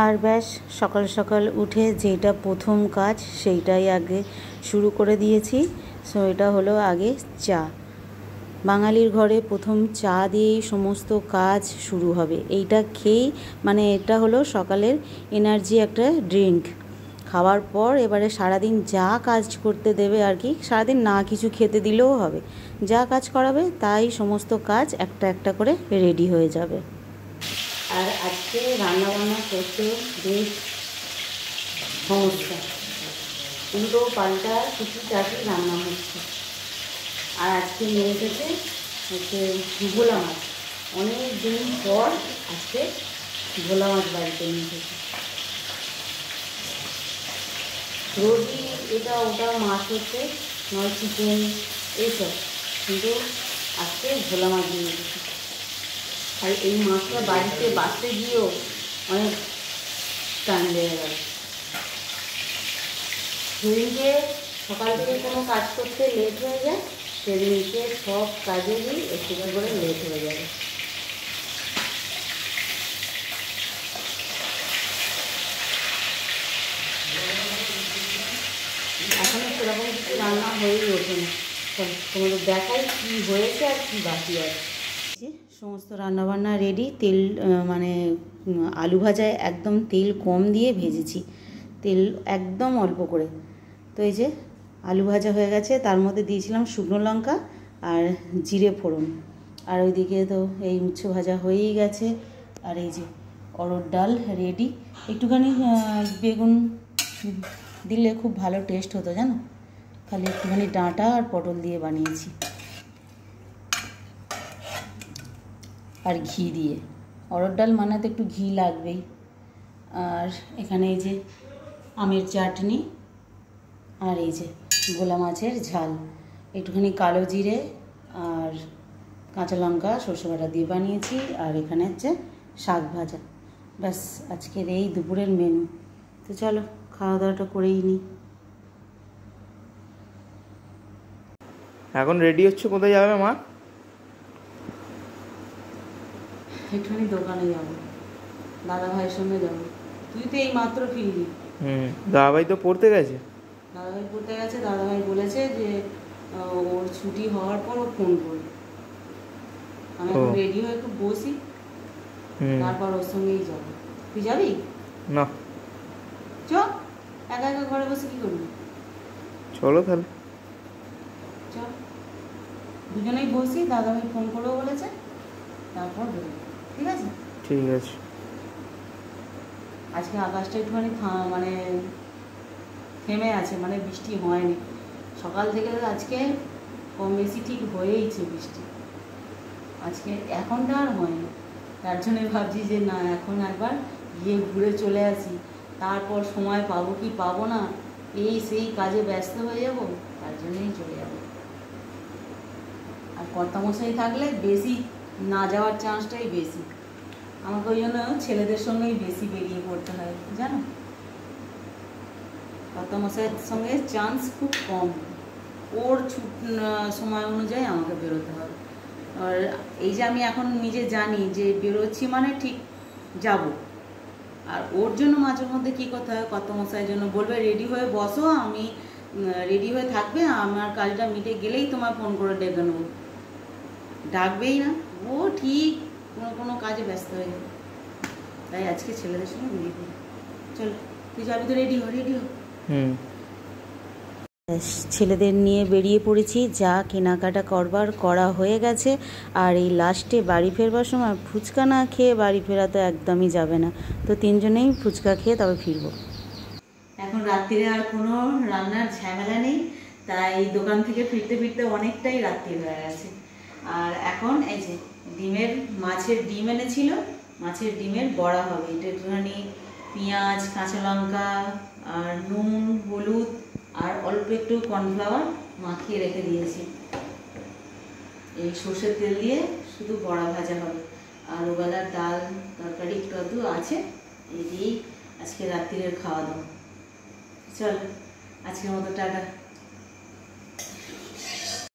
আর ব্যাস সকাল সকাল উঠে যেটা প্রথম কাজ সেইটাই আগে শুরু করে দিয়েছি। সো এটা হলো আগে চা। বাঙালির ঘরে প্রথম চা দিয়েই সমস্ত কাজ শুরু হবে। এইটা খেয়েই মানে এটা হলো সকালের এনার্জি একটা ড্রিঙ্ক। খাওয়ার পর এবারে সারাদিন যা কাজ করতে দেবে আর কি, সারাদিন না কিছু খেতে দিলেও হবে, যা কাজ করাবে তাই সমস্ত কাজ একটা একটা করে রেডি হয়ে যাবে। আর আজকে রান্নাবান্না করতে বেশ সমস্যা, উল্টো পাল্টা কিছু চাষি রান্না হচ্ছে। আর আজকে নিয়ে এসেছে হচ্ছে ভোলা মাছ। অনেক দিন পর আজকে ভোলা মাছ বাড়িতে নিয়ে এসেছে। রোজই এটা ওটা মাছ হচ্ছে, নয় চিকেন এইসব, কিন্তু আজকে ভোলা মাছ নিয়ে এসেছে। আর এই মাছটা বাড়িতে বাঁচতে গিয়েও অনেক টাইম লেগে গেল। সেদিনকে সকাল থেকে কোনো কাজ করতে লেট হয়ে যায়, সেদিনকে সব কাজেরই একটু করে লেট হয়ে যাবে। এখনও সেরকম কিছু রান্না হয়েই ওঠে না। তোমাদের দেখাই কী হয়েছে আর কী বাকি আছে। সমস্ত রান্নাবান্না রেডি। তেল মানে আলু ভাজায় একদম তেল কম দিয়ে ভেজেছি, তেল একদম অল্প করে। তো এই যে আলু ভাজা হয়ে গেছে, তার মধ্যে দিয়েছিলাম শুকনো লঙ্কা আর জিরে ফোড়ন। আর ওইদিকে তো এই উচ্ছে ভাজা হয়েই গেছে। আর এই যে অরহর ডাল রেডি। একটুখানি বেগুন দিলে খুব ভালো টেস্ট হতো জানো, খালি একটুখানি ডাঁটা আর পটল দিয়ে বানিয়েছি, আর ঘি দিয়ে। অরহর ডাল বানাতে একটু ঘি লাগবেই। আর এখানে এই যে আমের চাটনি, আর এই যে ভোলা মাছের ঝাল, একটুখানি কালো জিরে আর কাঁচা লঙ্কা সরষে বাটা দিয়ে বানিয়েছি। আর এখানে হচ্ছে শাক ভাজা। ব্যাস আজকের এই দুপুরের মেনু। তো চলো খাওয়া দাওয়াটা করেই নিই। এখন রেডি হচ্ছে, কোথায় যাবে মা? একটুখানি দোকানে যাবো, দাদা ভাইয়ের সঙ্গে যাবো। তুই তো এই মাত্র ফিরলি। দাদা ভাই তো পড়তে গেছে। দাদা ভাই পড়তে গেছে, দাদা ভাই বলেছে যে ওর ছুটি হওয়ার পর ও ফোন করবে। আমি এখন রেডি হয়ে একটু বসি, তারপর ওর সঙ্গেই যাবো। তুই যাবি না? চ, একা একা ঘরে বসে কি করবি? চলো তাহলে চ, দুজনেই বসি, দাদা ভাই ফোন করবো বলেছে, তারপর বেরোবো। ঠিক আছে? ঠিক আছে। আজকে আকাশটা একটুখানি মানে থেমে আছে, মানে বৃষ্টি হয়নি সকাল থেকে। আজকে কম বেশি ঠিক হয়েইছে বৃষ্টি, আজকে এখনটা আর হয়নি। তার জন্যে ভাবছি যে না, এখন একবার গিয়ে ঘুরে চলে আসি, তারপর সময় পাবো কি পাবো না, এই সেই কাজে ব্যস্ত হয়ে যাব, তার জন্যই চলে যাবো। আর কর্তামশাই থাকলে বেশি না যাওয়ার চান্সটাই বেশি। আমাকে ওই জন্য ছেলেদের সঙ্গেই বেশি বেরিয়ে পড়তে হয় জানো, কর্তামশাইয়ের সঙ্গে চান্স খুব কম। ওর সময় অনুযায়ী আমাকে বেরোতে হবে। আর এই যে আমি এখন নিজে জানি যে বেরোচ্ছি মানে ঠিক যাব, আর ওর জন্য মাঝে মধ্যে কী করতে হয়, কর্তামশাইয়ের জন্য বলবে রেডি হয়ে বসো, আমি রেডি হয়ে থাকবে, আমার কাজটা মিটে গেলেই তোমার ফোন করে ডেকে নেবো। ডাকবেই না, ও ঠিক কোনো কাজে ব্যস্ত হয়ে যাবে। তাই আজকে ছেলেদের সঙ্গে বেরিয়ে পড়ি। চল, তুই যাবি তো, রেডি হ, রেডি হ। ছেলেদের নিয়ে বেরিয়ে পড়েছি, যা কেনাকাটা করবার করা হয়ে গেছে। আর এই লাস্টে বাড়ি ফেরবার সময় ফুচকা না খেয়ে বাড়ি ফেরা তো একদমই যাবে না। তো তিনজনেই ফুচকা খেয়ে তবে ফিরবো। এখন রাত্রিরে আর কোনো রান্নার ঝামেলা নেই, তাই দোকান থেকে ফিরতে ফিরতে অনেকটাই রাত্রি হয়ে গেছে। আর এখন এই যে মাছের ডিম এনেছিল, মাছের ডিমের বড়া হবে। এটা একটুখানি পেঁয়াজ, কাঁচা লঙ্কা আর নুন, হলুদ আর অল্প একটু কর্নফ্লাওয়ার মাখিয়ে রেখে দিয়েছি। এই সর্ষের তেল দিয়ে শুধু বড়া ভাজা হবে। আর ওবেলার ডাল তরকারি একটু আধটু আছে, এই দিয়েই আজকে রাত্রিরের খাওয়া দাওয়া। চল, আজকের মতো টাটা।